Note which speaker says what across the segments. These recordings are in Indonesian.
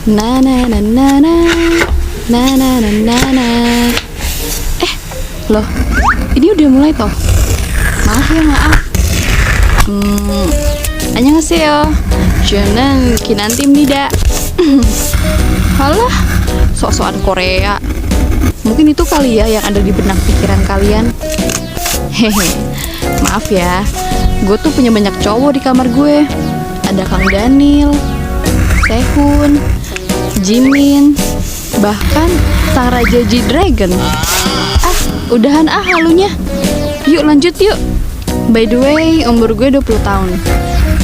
Speaker 1: Na na na na na na na na na na. Loh, ini udah mulai toh? Maaf ya, maaf. Annyeonghaseyo. Jenen kinantimnida. Halah, sok-sokan Korea. Mungkin itu kali ya yang ada di benak pikiran kalian. Hehe. Maaf ya. Gue tuh punya banyak cowok di kamar gue. Ada Kang Daniel, Sehun, Jimin, bahkan sang Raja G-Dragon. Udahan halunya. Yuk lanjut yuk. By the way, umur gue 20 tahun.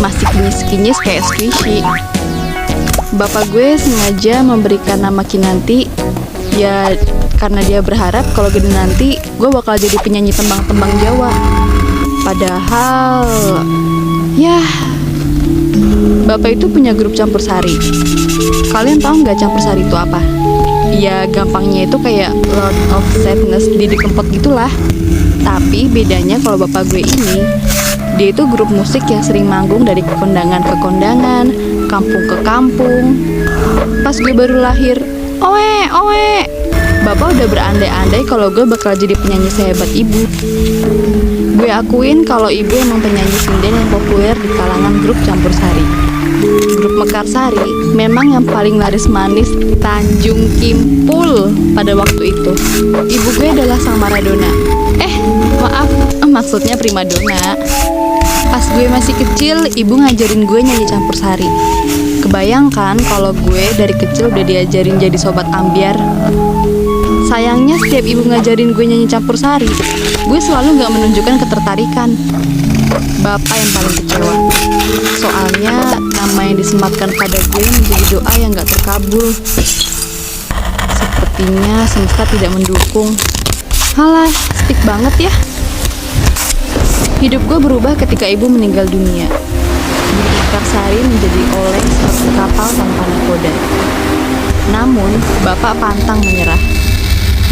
Speaker 1: Masih kinyis-kinyis kayak squishy. Bapak gue sengaja memberikan nama Kinanti. Ya karena dia berharap kalau gede nanti gue bakal jadi penyanyi tembang-tembang Jawa. Padahal ya Bapak itu punya grup campur sari. Kalian tahu nggak campur sari itu apa? Ya gampangnya itu kayak Lord of Sadness Didi Kempot gitulah. Tapi bedanya kalau bapak gue ini, dia itu grup musik yang sering manggung dari kondangan ke kondangan, kampung ke kampung. Pas gue baru lahir, owe, bapak udah berandai-andai kalau gue bakal jadi penyanyi sehebat ibu. Gue akuin kalau ibu emang penyanyi sinden yang populer di kalangan grup campur sari. Grup Mekarsari memang yang paling laris manis Tanjung Kimpul pada waktu itu. Ibu gue adalah sang Maradona. Maaf, maksudnya primadona. Pas gue masih kecil, ibu ngajarin gue nyanyi campur sari. Kebayangkan kalau gue dari kecil udah diajarin jadi sobat ambyar. Sayangnya setiap ibu ngajarin gue nyanyi campur sari, gue selalu gak menunjukkan ketertarikan. Bapak yang paling kecewa. Soalnya nama yang disematkan pada gue menjadi doa yang gak terkabul. Sepertinya semesta tidak mendukung. Halah, stick banget ya. Hidup gue berubah ketika ibu meninggal dunia. Grup Mekarsari menjadi oleng seperti kapal tanpa nakoda. Namun, bapak pantang menyerah.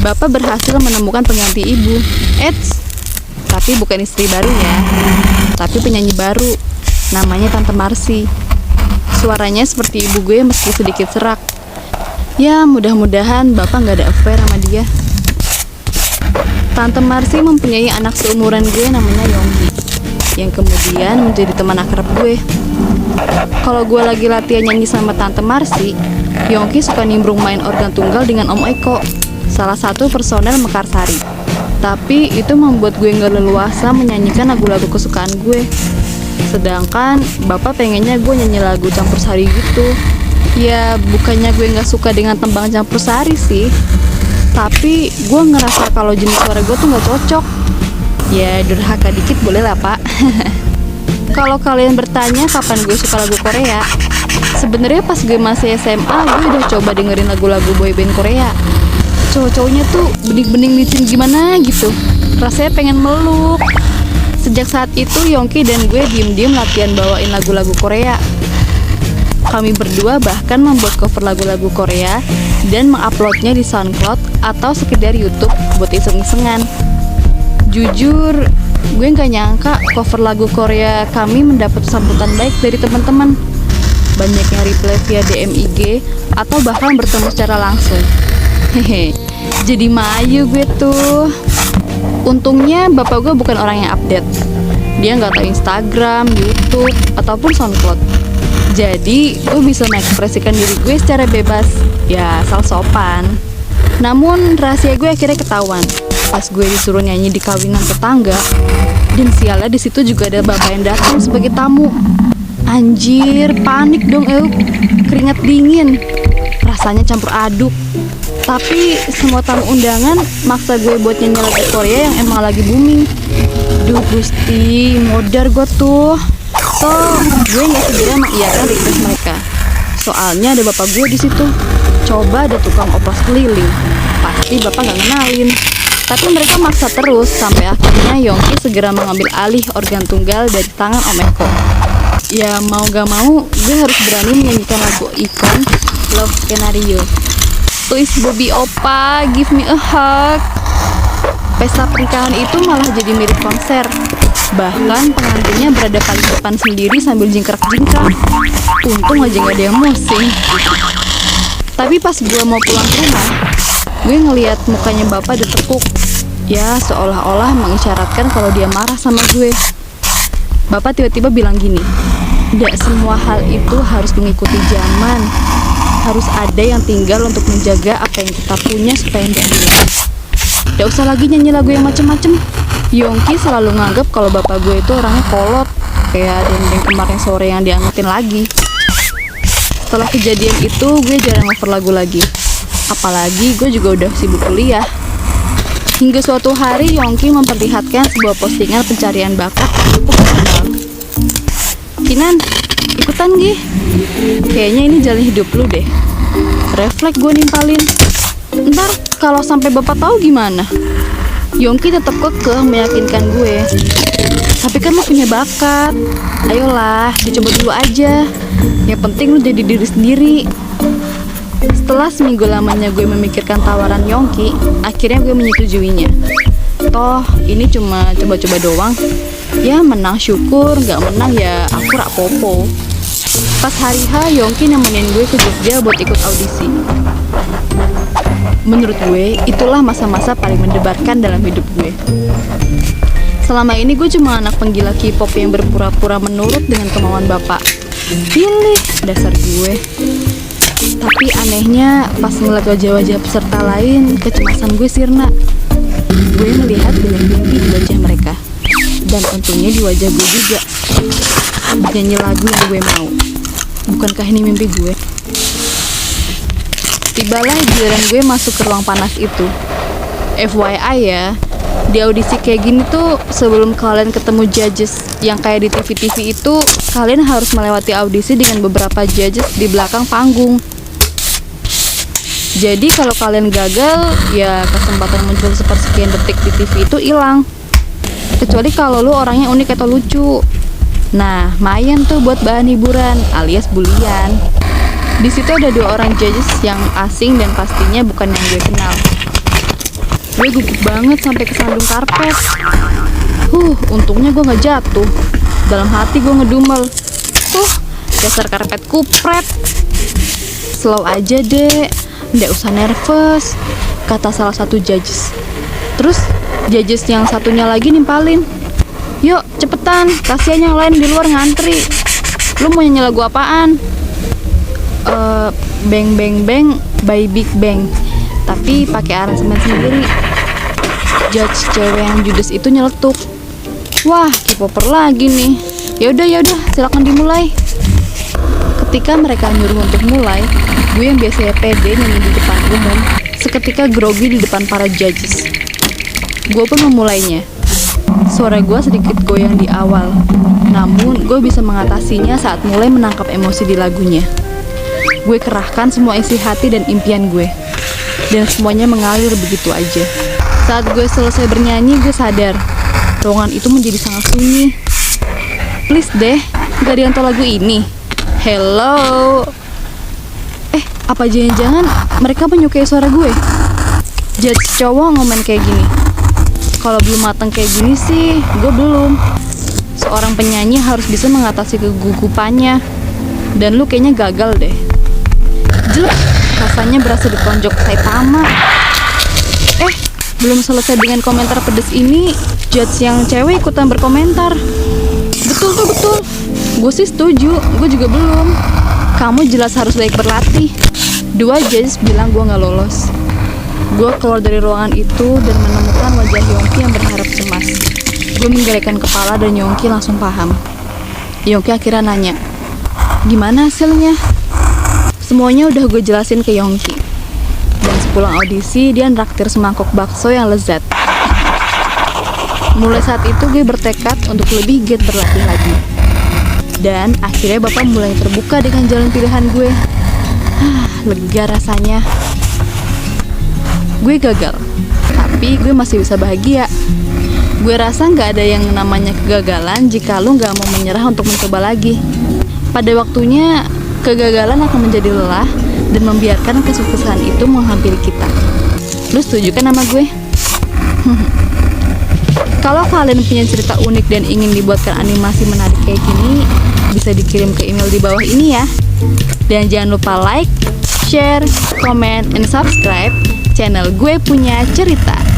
Speaker 1: Bapak berhasil menemukan pengganti ibu. Tapi bukan istri barunya, tapi penyanyi baru. Namanya Tante Marsi. Suaranya seperti ibu gue meski sedikit serak. Ya, mudah-mudahan bapak gak ada affair sama dia. Tante Marsi mempunyai anak seumuran gue namanya Yonggi, yang kemudian menjadi teman akrab gue. Kalau gue lagi latihan nyanyi sama Tante Marsi, Yonggi suka nimbrung main organ tunggal dengan Om Eko, salah satu personel Mekarsari. Tapi itu membuat gue gak leluasa menyanyikan lagu-lagu kesukaan gue. Sedangkan bapak pengennya gue nyanyi lagu campur sari gitu. Ya bukannya gue gak suka dengan tembang campur sari sih, tapi gue ngerasa kalau jenis suara gue tuh gak cocok. Ya durhaka dikit boleh lah pak. Kalau kalian bertanya kapan gue suka lagu Korea, sebenarnya pas gue masih SMA gue udah coba dengerin lagu-lagu boyband Korea. Cowok-cowoknya tuh bening-bening licin gimana gitu, rasanya pengen meluk. Sejak saat itu Yongki dan gue diem-diem latihan bawain lagu-lagu Korea. Kami berdua bahkan membuat cover lagu-lagu Korea dan menguploadnya di SoundCloud atau sekedar YouTube buat iseng-isengan. Jujur, gue gak nyangka cover lagu Korea kami mendapat sambutan baik dari teman-teman. Banyak yang reply via DM IG atau bahkan bertemu secara langsung. Hehe, jadi mayu gue tuh. Untungnya bapak gue bukan orang yang update. Dia gak tahu Instagram, YouTube, ataupun SoundCloud. Jadi gue bisa mengekspresikan diri gue secara bebas, ya asal sopan. Namun rahasia gue akhirnya ketahuan pas gue disuruh nyanyi di kawinan tetangga. Dan sialnya di situ juga ada bapak yang datang sebagai tamu. Anjir, panik dong keringat dingin, rasanya campur aduk. Tapi semua tamu undangan maksa gue buat nyanyi lagu Korea yang emang lagi booming. Duh gusti, modar gue tuh. So, gue nggak segera mengiyakan request mereka. Soalnya ada bapak gue di situ. Coba ada tukang oplos keliling, pasti bapak nggak ngenalin. Tapi mereka maksa terus sampai akhirnya Yongki segera mengambil alih organ tunggal dari tangan Om Eko. Ya mau gak mau, gue harus berani menyanyikan lagu ikon Love Scenario. Please Bobby Opa, give me a hug. Pesta pernikahan itu malah jadi mirip konser. Bahkan pengantinnya berada paling depan sendiri sambil jingkrak-jingkrak. Untung aja gak ada yang musing. Tapi pas gue mau pulang ke rumah, gue ngeliat mukanya bapak ditekuk. Ya seolah-olah mengisyaratkan kalau dia marah sama gue. Bapak tiba-tiba bilang gini, "Tidak semua hal itu harus mengikuti zaman. Harus ada yang tinggal untuk menjaga apa yang kita punya supaya tidak hilang. Tidak usah lagi nyanyi lagu yang macem-macem." Yongki selalu nganggap kalau bapak gue itu orangnya kolot, kayak dendeng kemarin sore yang diangetin lagi. Setelah kejadian itu, gue jarang cover lagu lagi. Apalagi gue juga udah sibuk kuliah. Hingga suatu hari Yongki memperlihatkan sebuah postingan pencarian bakat cukup terkenal. "Kinan, ikutan Gi. Kayaknya ini jalan hidup lu deh." Refleks gue nimpalin. "Ntar kalau sampai bapak tahu gimana?" Yongki tetap kekeh meyakinkan gue. "Tapi kan lu punya bakat. Ayolah, dicoba dulu aja. Yang penting lu jadi diri sendiri." Setelah seminggu lamanya gue memikirkan tawaran Yongki, akhirnya gue menyetujuinya. Toh, ini cuma coba-coba doang. Ya menang syukur, nggak menang ya aku rak popo. Pas hari H, Yongki nemenin gue ke Jogja buat ikut audisi. Menurut gue, itulah masa-masa paling mendebarkan dalam hidup gue. Selama ini gue cuma anak penggila K-pop yang berpura-pura menurut dengan kemauan bapak. Pilih dasar gue. Tapi anehnya, pas ngeliat wajah-wajah peserta lain, kecemasan gue sirna. Gue melihat banyak mimpi di wajah mereka. Dan untungnya di wajah gue juga. Nyanyi lagu yang gue mau. Bukankah ini mimpi gue? Tibalah giliran gue masuk ke ruang panas itu. FYI ya, di audisi kayak gini tuh sebelum kalian ketemu judges yang kayak di TV-TV itu, kalian harus melewati audisi dengan beberapa judges di belakang panggung. Jadi kalau kalian gagal, ya kesempatan muncul sepersekian detik di TV itu hilang. Kecuali kalau lu orangnya unik atau lucu. Nah, mayan tuh buat bahan hiburan alias bulian. Di situ ada 2 orang judges yang asing dan pastinya bukan yang gue kenal. Gue gugup banget sampai kesandung karpet. Untungnya gue nggak jatuh. Dalam hati gue ngedumel. Dasar karpet kupret. Slow aja deh, nggak usah nervous, kata salah satu judges. Terus judges yang satunya lagi nimpalin, "Yuk cepetan, kasihan yang lain di luar ngantri. Lu mau nyanyi lagu apaan?" Bang Bang Bang by Big Bang, tapi pakai aransemen sendiri. Judge cewek yang judes itu nyeletuk, "Wah, K-popper lagi nih. Yaudah, silakan dimulai." Ketika mereka nyuruh untuk mulai, gue yang biasanya pede nyanyi di depan umum, seketika grogi di depan para judges. Gue pun memulainya. Suara gue sedikit goyang di awal, namun gue bisa mengatasinya saat mulai menangkap emosi di lagunya. Gue kerahkan semua isi hati dan impian gue, dan semuanya mengalir begitu aja. Saat gue selesai bernyanyi, gue sadar ruangan itu menjadi sangat sunyi. Please deh, gak ada yang tahu lagu ini. Hello. Apa jangan-jangan mereka menyukai suara gue? Judge cowok ngomen kayak gini. Kalau belum matang kayak gini sih, gue belum. Seorang penyanyi harus bisa mengatasi kegugupannya. Dan lu kayaknya gagal deh. Jelek, rasanya berasa ditonjok Saitama. Belum selesai dengan komentar pedes ini, judge yang cewek ikutan berkomentar. Betul. Gue sih setuju, gue juga belum. Kamu jelas harus baik berlatih. 2 judges bilang gue gak lolos. Gue keluar dari ruangan itu dan menemukan wajah Yongki yang berharap cemas. Gue menggelengkan kepala dan Yongki langsung paham. Yongki akhirnya nanya, "Gimana hasilnya?" Semuanya udah gue jelasin ke Yongki. Dan sepulang audisi, dia nraktir semangkok bakso yang lezat. Mulai saat itu gue bertekad untuk lebih giat berlatih lagi. Dan akhirnya bapak mulai terbuka dengan jalan pilihan gue. Lega rasanya. Gue gagal, tapi gue masih bisa bahagia. Gue rasa gak ada yang namanya kegagalan jika lu gak mau menyerah untuk mencoba lagi. Pada waktunya, kegagalan akan menjadi lelah dan membiarkan kesuksesan itu menghampiri kita. Lu setuju kan sama gue? Kalau kalian punya cerita unik dan ingin dibuatkan animasi menarik kayak gini, bisa dikirim ke email di bawah ini ya. Dan jangan lupa like, share, comment, and subscribe channel Gue Punya Cerita.